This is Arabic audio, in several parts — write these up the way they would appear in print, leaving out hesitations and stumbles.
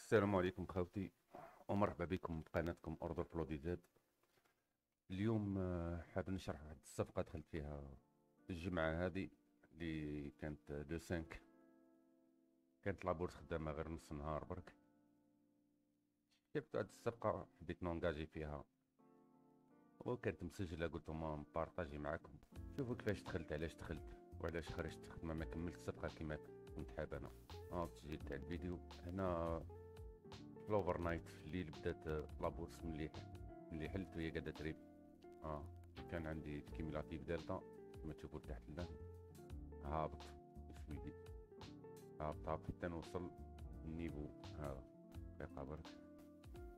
السلام عليكم خوتي، ومرحبا بكم بقناتكم أرض البلوديزاد. اليوم حاب نشرح واحد الصفقة دخلت فيها الجمعة هذه اللي كانت دو سانك. كانت لابورس خدامة غير نص نهار برك. شفت هاد الصفقة حبيت نونجاجي فيها وكانت مسجلة، قلت ما نبارطاجي معاكم. شوفوا كيفاش دخلت، علاش دخلت وعلاش خرجت، ما كملت الصفقة كيما كنت حاب انا. التسجيل تاع الفيديو هنا. في الاوفر نايت في الليل بدات لابورس ملي حلت وهي قاعده تريب. كان عندي الكيميلاتيف دلتا كما تشوفوا تحت اللهن هابط شويدي، هابط حتى نوصل النيفو هذا. دقيقة برك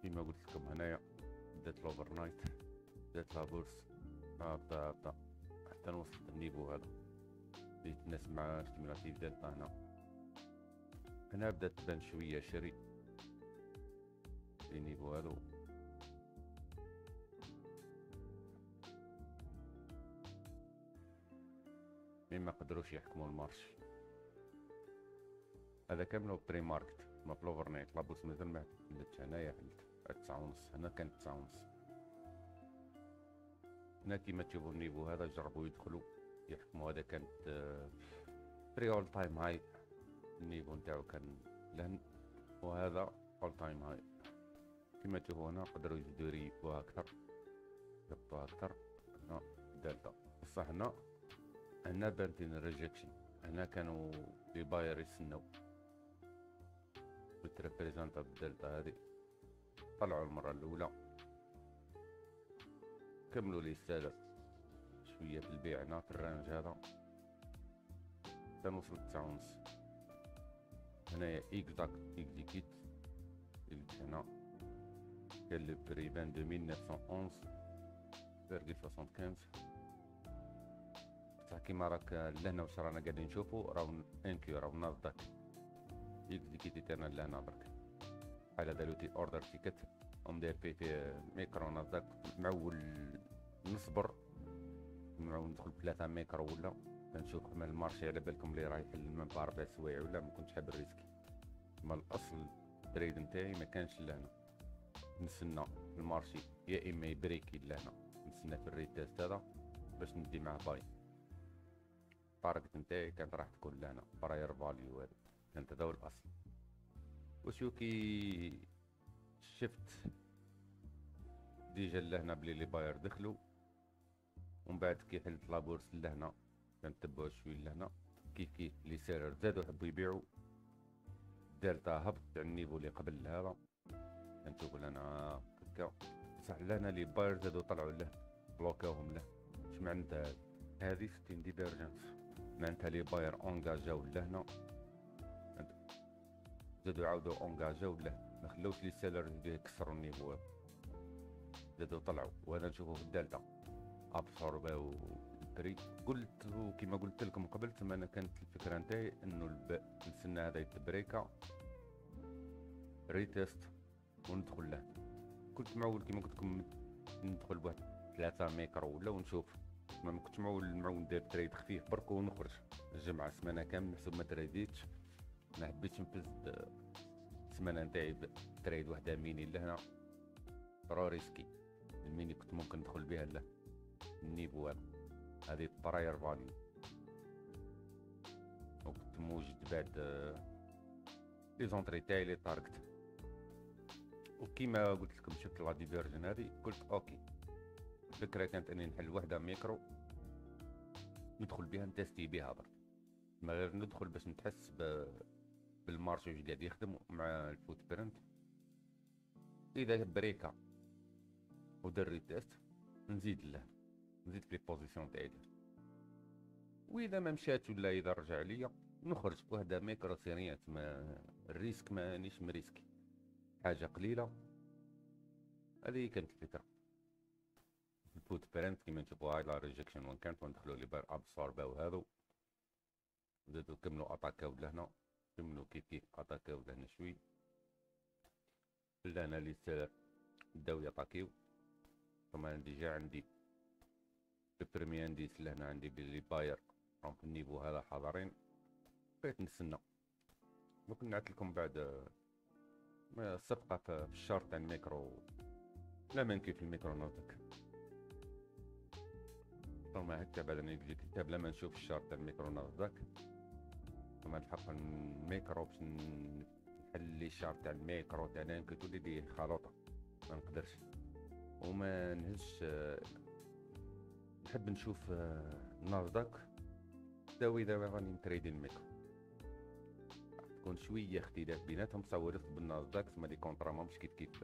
كيما قلت لكم هنايا بدات الاوفر نايت، بدات لابورس هابطة حتى نوصل النيفو هذا. بديت الناس مع الكيميلاتيف دلتا هنا بدات تبان شوية شري في نيفو هذا. مين ما قدروش يحكموا المارش هذا كامل بري ماركت. ما بلوفر نايت لابورس مازال ما حلتش. هنايا حلت 9:30، هنا كانت 9:30. هنا كيما تشوفوا النيفو هذا جربوا يدخلوا يحكموا. هذا كانت بري اول تايم هاي، النيفو نتاعو كان لهن، وهذا اول تايم هاي. كيما تشوفوا هنا قدروا يزيدوا يريبوها اكثر، يهبطوها اكثر. هنا دلتا بصح هنا بانتين الريجكشن. هنا كانوا لي باير يستناو بالتريبريزونتا بالدلتا هذه، طلعوا المرة الأولى كملوا لي السادة شوية في البيع هنا في الرانج هذا كان وصلت 9:30. هنايا اكزيكيت هنا كان لو بري 22911.75. بصح كيما راك لهنا واش رانا قاعدين نشوفو راهو انكيو، راهو ناضدك اكزيكيتي انا لهنا برك. بحال هذا لوتي اوردر تيكت ومدير فيه ميكرو ناضدك. معول نصبر، معول ندخل ب3 ميكرو ولا كنشوف من المارشي. على بالكم اللي راه يحل من با 4 سوايع ولا ما كنتش حاب الريسكي. ما الاصل التريد نتاعي ما كانش لهنا، نستنى المارشي يا اما يبريكي لهنا، نستنى في الريتيست هذا باش ندي معاه باي. التارجت نتاعي كانت راح تكون لهنا براير فاليو، هذا كانت هذا هو الاصل. وشو كي شفت ديجا لهنا بلي لي باير دخلوا، ومن بعد كي حلت لابورس لهنا كنتبعو شويه لهنا كيف لي سيرر زادوا حبوا يبيعوا. دلتا هبط تاع النيفو اللي قبل هذا كنشوفو لهنا هكا. بصح لهنا لي باير زادوا طلعوا له بلوكاوهم له. اش معناتها هذه 60 ديفيرجنس؟ معناتها لي باير اونجاجاو لهنا زادوا عاودوا اونجاجاو له، ما خلوش لي سيلر يكسروا النيفو، زادوا طلعوا. وانا نشوفو في الدلتا ابسورباو البري. قلت كيما قلت لكم قبل، ثم انا كانت الفكره نتاعي انه نستنى هذا يتبريكا ريتيست وندخل له. كنت معول كيما قلت لكم ندخل بواحد 3 ميكرو ولا ونشوف. ما كنتش معول ندير تريد خفيف برك ونخرج الجمعه سمانه كامل نحسب ما تريديتش. ما حبيتش نفز السمانه نتاعي بتريد وحده ميني لهنا، راه ريسكي. الميني كنت ممكن ندخل بها له النيفو هذا، هذه براير فاليو. وكنت موجد بعد لي زونطري تاعي لي تارجت. وكيما قلت لكم شفت لا ديفيرجن هذه قلت اوكي. الفكره كانت اني نحل وحده ميكرو ندخل بها نتستي بها برك، ما غير ندخل باش نتحس بالمارشي واش قاعد يخدم مع الفوت برنت. اذا بريكا ودر ريتيست نزيد في لي بوزيسيون تاعي. واذا ما مشات ولا اذا رجع ليا نخرج بوحده ميكرو سيريات. ما الريسك مانيش مريسكي، حاجه قليله. هذه كانت الفكره. البوت برنت كيما نشوفوا هاي لا ريجكشن وان كانت وندخلوا لي بار ابسورباو هذو زادوا كملوا اتاكاو لهنا، كملوا كيف اتاكاو لهنا شوي. لهنا لي سيلر بداو يطاكيو. ثم ديجا عندي البريمي انديس لهنا عندي بلي باير راهم في النيفو هذا حاضرين. بقيت نستنى. ممكن نعت لكم بعد الصفقة في الشارت تاع الميكرو لا من كيف الميكرو نوتك فما هكا بعد نجي كتاب لما نشوف الشارت تاع الميكرو نوتك فما الحق الميكرو باش نحلي الشارت تاع الميكرو تاع لانك تولي لي خلطة ما نقدرش وما نهزش نحب نشوف ناسداك داوي داوي راني نتريدي الميكرو تكون شويه اختلاف بيناتهم صورت بالناسداك تسمى لي كونطرا ماهمش كيف كيف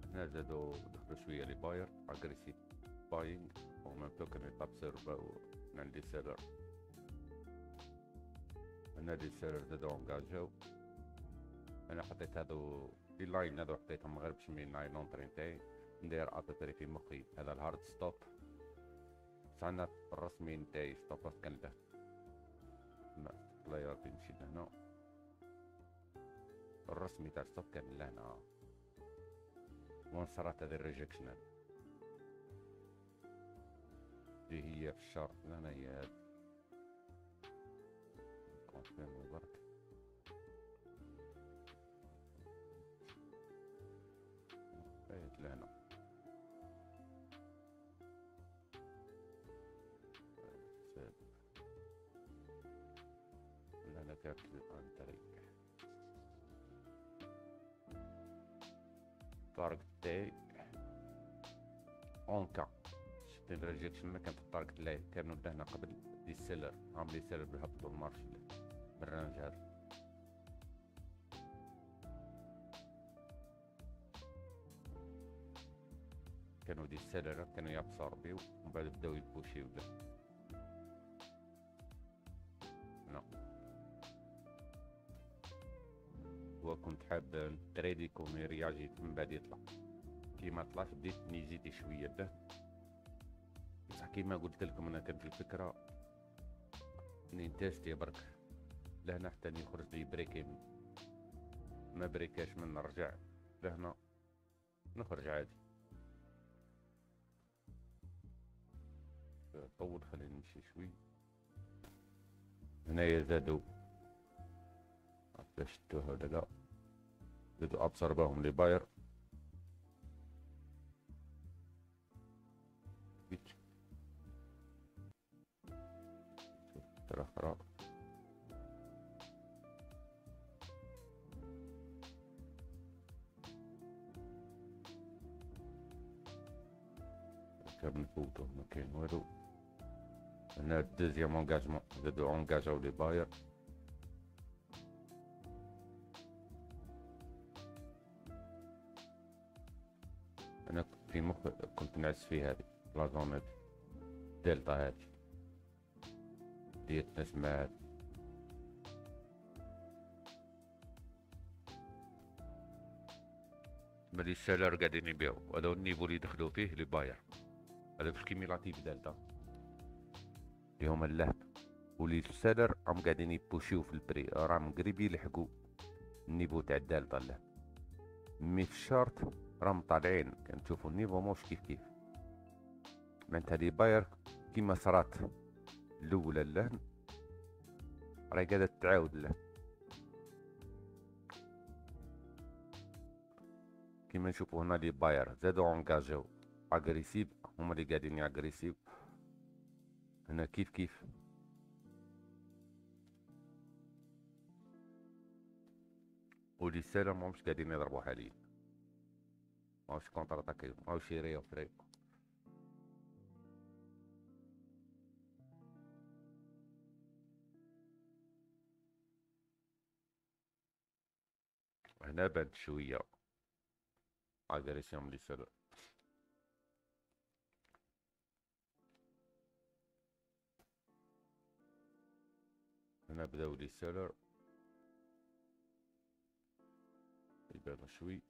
هنا زادو دخلوا شويه لي باير اغريسيف باينغ او ميم تو كانوا يطابسيرفاو من لي سيلر هنا لي سيلر زادو انجاجاو انا حطيت هادو لي لاين هادو حطيتهم غير باش من لونطري نتاعي ندير ابيبري في مخي هذا الهارد ستوب بصح انا الرسمي نتاعي ستوب كان له بلاير نمشي لهنا الرسمي تاع ستوب كان لهنا وين صارت هذه الريجكشن اللي هي في الشارت لهنا هي هاد كونفيرم برك هايت لهنا لهنا كانت الانتري التارجت تاعي اونكا شفت الريجكشن ما كان في التارجت لا كانوا لهنا قبل دي سيلر عام لي سيلر بهبطوا المارش بالرانج هذا كانوا دي سيلر كانوا يابسوربيو ومن بعد بداو يبوشيو له وكنت حاب نتريدي يكون رياجي من بعد يطلع كي ما طلعش بديت نيزيتي شويه له بصح كيما قلت لكم انا كانت الفكره اني نتيستي برك لهنا حتى يخرج لي بريكي ما بريكاش من نرجع لهنا نخرج عادي طول خلينا نمشي شوي هنايا زادو شفتوها ولا لا زادو ابصرباهم لي باير ترى خراب كان نفوتو ما كاين والو هنا الدوزيام انجاجمون زادو انجاجاو لي باير انا في مخ كنت نعس في هذه لازون دلتا هذه ديت نسمع هذه ملي السالر قاعدين يبيعو هذا النيفو اللي دخلو فيه لي باير هذا في الكيميلاتيف دلتا اللي هما اللهب ولي السالر راهم قاعدين يبوشيو في البري راهم قريب يلحقو النيفو تاع الدلتا اللهب مي في الشارت راهم طالعين كنشوفو النيفو موش كيف كيف معناتها لي باير كيما صرات الاولى اللهن راهي قاعدة تعاود اللهن كيما نشوفو هنا لي باير زادو انجاجاو اغريسيف هما اللي قاعدين اغريسيف هنا كيف كيف ولي سالا ماهمش قاعدين يضربو حاليا ماهوش كونتر اتاكي ماهوش يريو فري هنا بانت شوية اغريسيون لي سالا هنا بداو لي سيلر يبانو شوي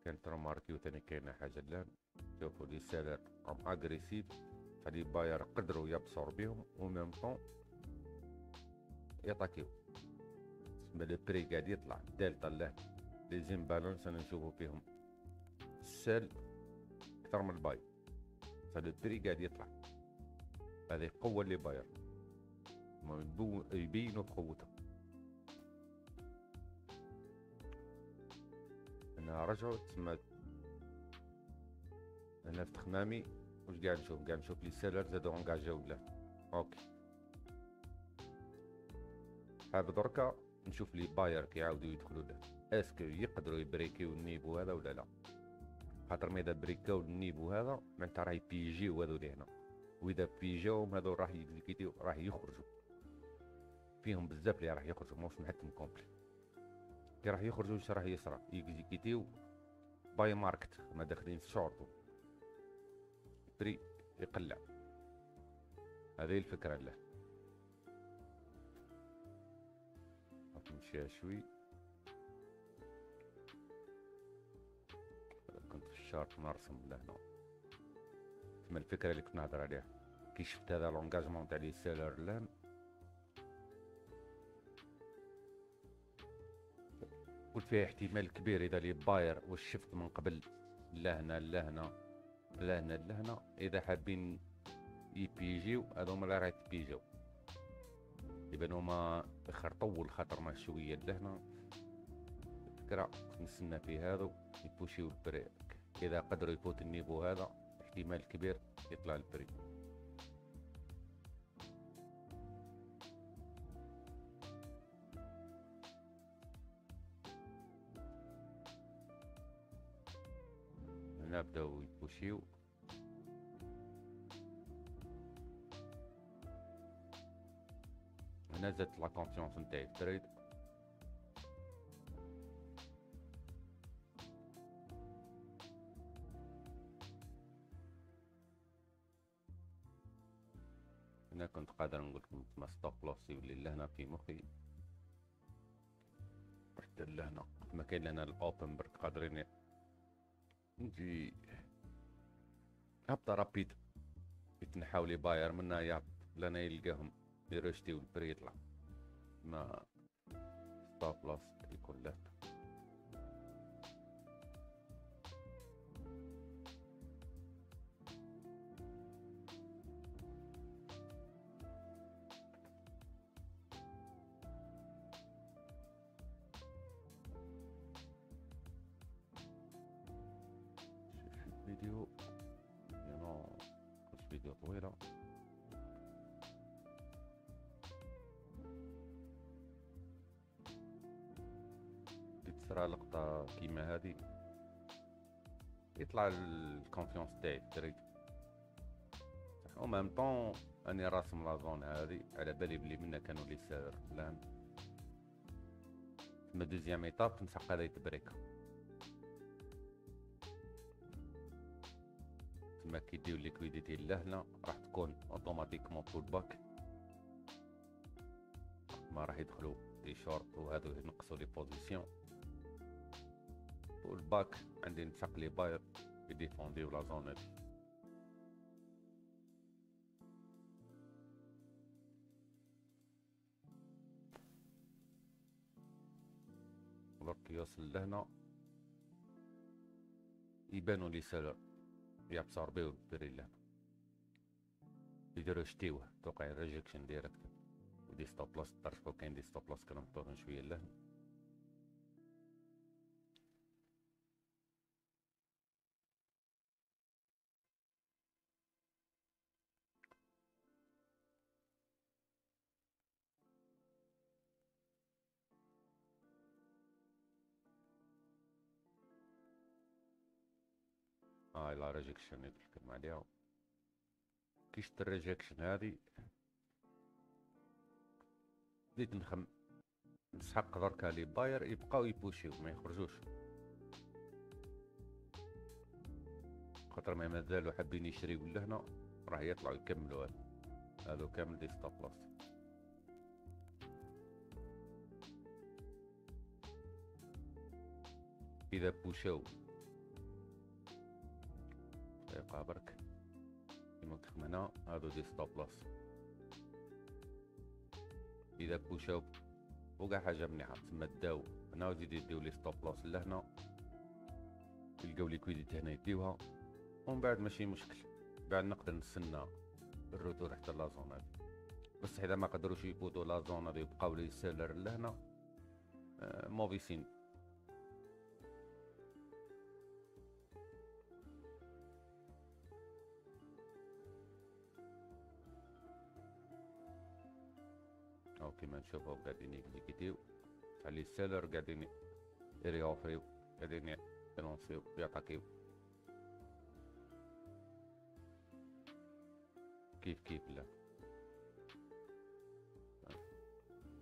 كانت رماركيو تاني كاينة حاجة الآن شوفو لي سيلر راهم اغريسيف فلي باير قدروا يبصروا بيهم و ميم طون يطاكيو تسمى لو بري قاعد يطلع دالتا له لي زيمبالونس انا نشوفو فيهم السيل اكثر من الباي فلو بري قاعد يطلع هذه قوة اللي باير هما يبينوا قوتهم. انا رجعوا تما انا في تخمامي واش قاعد نشوف لي سيلر زادو انكاجاو ولا اوكي. حاب دركا نشوف لي باير كيعاودوا يدخلوا له، اسكو يقدروا يبريكيو النيفو هذا ولا لا. خاطر ما اذا بريكاو النيفو هذا معناتها راح يبيجيو هذو اللي هنا، واذا بيجاوهم هذو راح يكزيكيتيو راح يخرجوا. فيهم بزاف اللي راح يخرجوا ماهوش محتم كومبلي. كي راح يخرجوا واش راح يصرى؟ يكزيكيتيو باي ماركت، ما داخلين في شورتو بري يقلع. هذه الفكرة له. نمشيها شوي. كنت في الشارت نرسم لهنا تما الفكرة اللي كنت نهضر عليها. كي شفت هذا لونجاجمون تاع لي سيلر لان قلت فيه احتمال كبير اذا لي باير واش شفت من قبل لهنا لهنا لهنا لهنا، اذا حابين يبيجيو هذوما اللي راح يبيجيو يبان هما يخرطوا الخطر مع شويه لهنا. فكرة كنت نستنى في هذا يبوشيو البري، اذا قدروا يفوت النيفو هذا احتمال كبير يطلع البري. هنا بداو يبوشيو. هنا زادت لا كونفيونس نتاعي في التريد. هنا كنت قادر نقول لكم ما ستوب لوس يولي لهنا في مخي. رحت لهنا ما كاين لهنا الاوبن برك قادرين نجي هبطة رابيد يتنحاو لي باير منا يهبط لنا يلقاهم يرشتيو البري يطلع. ما ستوب لوس يكون له. فيديو يلا كنت فيديو طويلة. تصرى لقطة كيما هادي يطلع الكونفيونس تاعي في التريد. او ميم طون اني راسم لا زون هادي على بالي بلي منا كانوا لي سير لان تما دوزيام ايطاب تنسق هذا يتبريكا. تما كي ديو ليكويديتي لهنا راح تكون اوتوماتيكمون بول باك، ما راح يدخلوا دي شورت وهذو ينقصوا لي بوزيسيون. والباك عندي نسق لي باير يديفونديو لا زون هادي. درك يوصل لهنا يبانوا لي سيلر يابسوربيو البري لهنا يديرو شتيوه توقع ريجكشن ديريكت. ودي ستوب لوس طرفو كاين دي ستوب لوس كنحطوهم شويه لهنا. هاي لا ريجكشن اللي نتكلم عليها. كي شت الريجكشن هادي بديت نسحق دركا لي باير يبقاو يبوشيو ما يخرجوش، خاطر ما مازالوا حابين يشريو لهنا راح يطلعوا يكملوا هادو كامل دي ستوب لوس. اذا بوشاو دقيقة برك كيما قلت لكم هنا هادو دي ستوب لوس. اذا بوشاو وكاع حاجة مليحة تما داو هنا وزيدو يديو لي ستوب لوس لهنا يلقاو ليكويديتي هنا يديوها، ومن بعد ماشي مشكل بعد نقدر نستنى الروتور حتى لا زون هادي. بصح اذا ما قدروش يفوتوا لا زون هذه يبقاو لي سيلر لهنا موفي سين. او كيما نشوفو قاعدين يكزيكيتيو على السيلر، قاعدين يريوفريو، قاعدين يلونسيو ياتاكيو كيف كيف. لا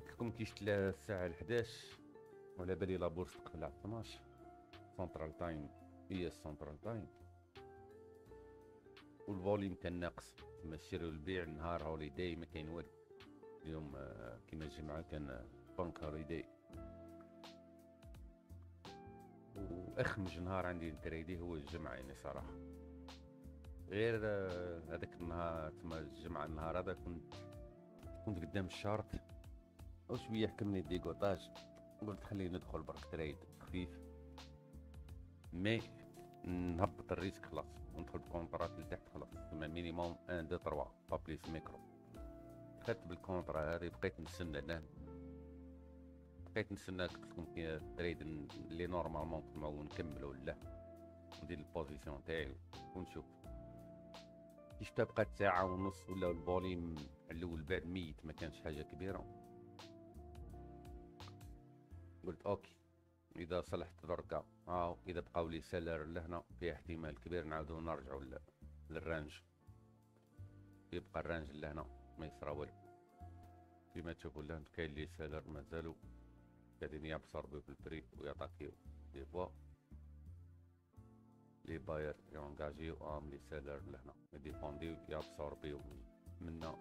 كيفكم كيشتلا الساعة 11 وعلى بالي لابورس تقفل على 12 سنترال تايم، هي السنترال تايم، والفوليوم كان ناقص. تما الشراء والبيع نهار هوليداي ما كاين والو. اليوم كيما الجمعة كان بانك هوليداي، واخمج نهار عندي نتريدي هو الجمعة يعني صراحة. غير هذاك النهار تما الجمعة النهار هذا كنت قدام الشارت وشوية حكمني الديكوطاج، قلت خليني ندخل برك تريد خفيف مي نهبط الريسك خلاص وندخل بكونترات لتحت خلاص. تما مينيموم 1 2 3 با بليس ميكرو. خدت بالكونترا هذه بقيت نستنى لهنا، بقيت نستنى قلت لكم كي تريد اللي نورمالمون نطمعو نكملو لا ندير البوزيسيون تاعي ونشوف. كي شفتها بقات ساعة ونص ولا الفوليم الاول بعد ميت ما كانش حاجة كبيرة، قلت اوكي اذا صلحت دركا اذا بقاو لي سيلر لهنا فيه احتمال كبير نعاودو نرجعو للرانج، يبقى الرانج لهنا ما يصرا والو. كيما تشوفو لهنا كاين لي سيلر مازالو قاعدين يابسوربيو في البري وياتاكيو دي فوا، لي باير يونجاجيو لي سيلر لهنا يديفونديو يابسوربيو منا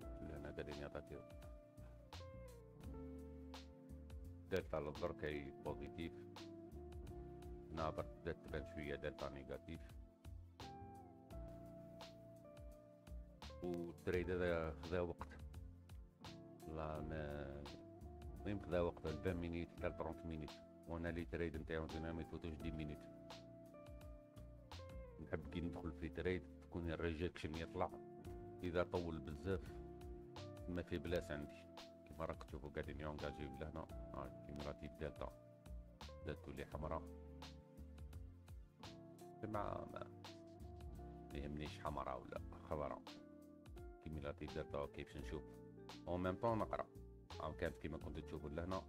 لهنا قاعدين ياتاكيو. دلتا للدر كاي بوزيتيف، هنا بدات تبان شوية دلتا نيجاتيف، والتريد هذا خذا وقت. لا المهم خذا وقت 20 مينيت حتى 30 مينيت، وانا لي تريد نتاعو ما يفوتوش 10 مينيت. نحب كي ندخل في تريد تكون الريجكشن يطلع، اذا طول بزاف ما في بلاص عندي. كيما راك تشوفو قاعدين يونجاجيو لهنا كيميراتيف دلتا دالتو لي حمراء، ما يهمنيش حمراء ولا خضراء، كيميراتيف دلتا كيفاش نشوف او ميم طون نقرا. كانت كيما كنت تشوفو لهنا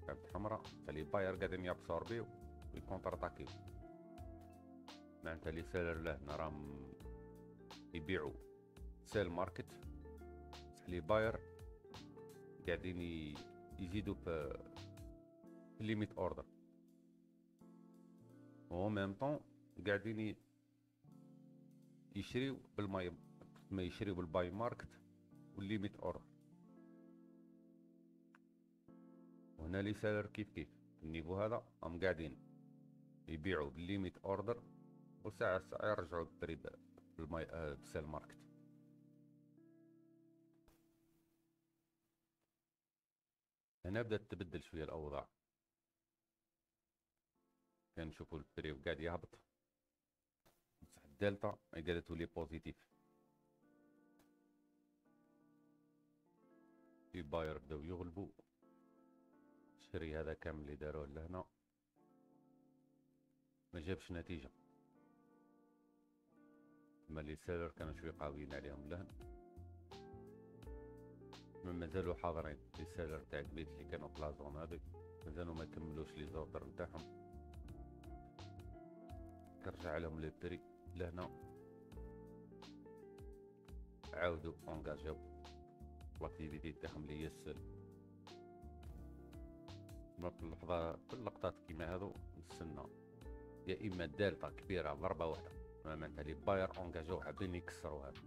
كانت حمراء تالي باير قاعدين يابسوربيو ويكونتر اتاكيو، معناتها لي سيلر لهنا راهم يبيعو سيل ماركت، بصح لي باير قاعدين يزيدوا في ليميت اوردر، و ميم طون قاعدين يشريو بالماي، ما يشريو بالباي ماركت والليميت اوردر. وهنا لي سيلر كيف كيف النيفو هذا هم قاعدين يبيعوا بالليميت اوردر، وساعة يرجعوا بالبري بالماي بالسيل ماركت. هنا بدات تبدل شوية الاوضاع، كنشوفوا البري قاعد يهبط بصح الدلتا قاعدة تولي بوزيتيف. في باير بداو يغلبوا، الشري هذا كامل اللي داروه لهنا ما جابش نتيجة، اما لي سيلر كانوا شوي قاويين عليهم لهنا، مازالوا حاضرين. لي سيلر تاع البيت اللي كانوا في لازون هذيك مازالوا ما كملوش لي زوردر نتاعهم، ترجع لهم لي بري لهنا عاودوا انجاجاو لاكتيفيتي تاعهم اللي هي السيل. في اللحظة في اللقطات كيما هذو نستنى يا اما دالتا كبيرة ضربة واحدة، معناتها لي باير انجاجاو حابين يكسروا هذا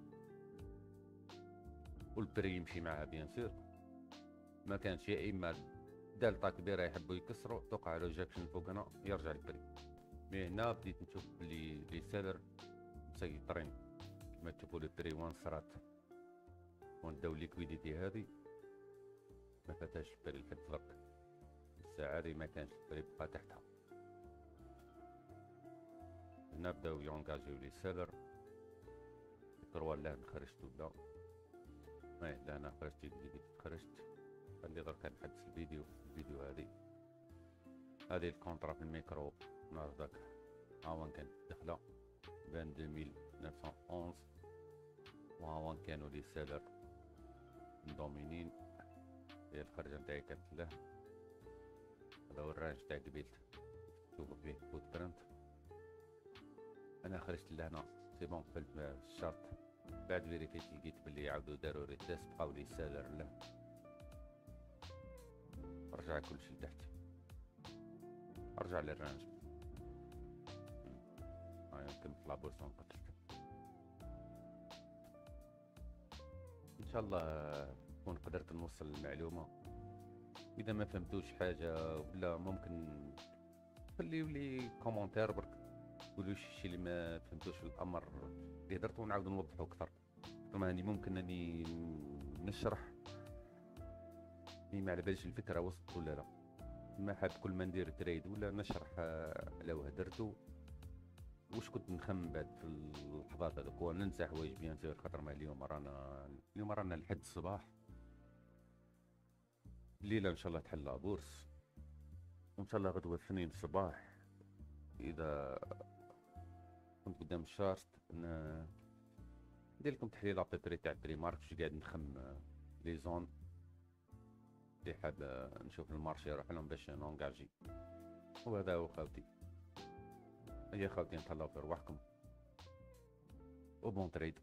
والبري يمشي معها بيان سور، ما كانش يا اما دالتا كبيرة يحبوا يكسروا توقع ريجكشن فوق هنا يرجع البري. مي هنا بديت نشوف بلي لي سيلر مسيطرين، كما تشوفوا لي بري وان صرات وان داو ليكويديتي هذه ما فاتاش البري لحد درك، الساعة هذه ما كانش البري بقى تحتها. هنا بداو يونجاجيو لي سيلر يقروا لا خرجتو لا لا انا خرجت جديد، خرجت. خلي درك نحدث الفيديو هذه الكونترا في الميكرو نارداك هاوان كانت دخلة بين 2911 وهاوان كانوا لي سالر مدومينين. هي الخرجة نتاعي كانت له، هذا هو الرانج تاع قبيلت تشوفو فيه فوت برنت. انا خرجت لهنا سي بون، قفلت الشرط بعد فيريفيت لقيت بلي عاودو دارو ريتيست بقاو لي سالر له، رجع كلشي لتحت، رجع للرانج. يمكن في لابورس ونقتلت. ان شاء الله نكون قدرت نوصل المعلومة. اذا ما فهمتوش حاجة ولا ممكن خليو لي كومونتير برك، قولوا الشيء اللي ما فهمتوش في الامر اللي درتو ونعاود نوضحو اكثر. كما اني ممكن اني نشرح ما على باليش الفكرة وصلت ولا لا. ما حاب كل ما ندير تريد ولا نشرح على واه درتو واش كنت نخمم بعد في اللحظات هذوك، وننسى حوايج بيان سور. خاطر ما اليوم رانا الحد الصباح، الليلة ان شاء الله تحل بورس، وان شاء الله غدوة الاثنين الصباح اذا كنت قدام الشارت ندير لكم تحليل ابيبري تاع بري مارك. واش قاعد نخم لي زون اللي حاب نشوف المارشي يروح لهم باش نونجاجي. وهذا هو خاوتي، هي خاوتي، نتهلاو في رواحكم وبون تريد.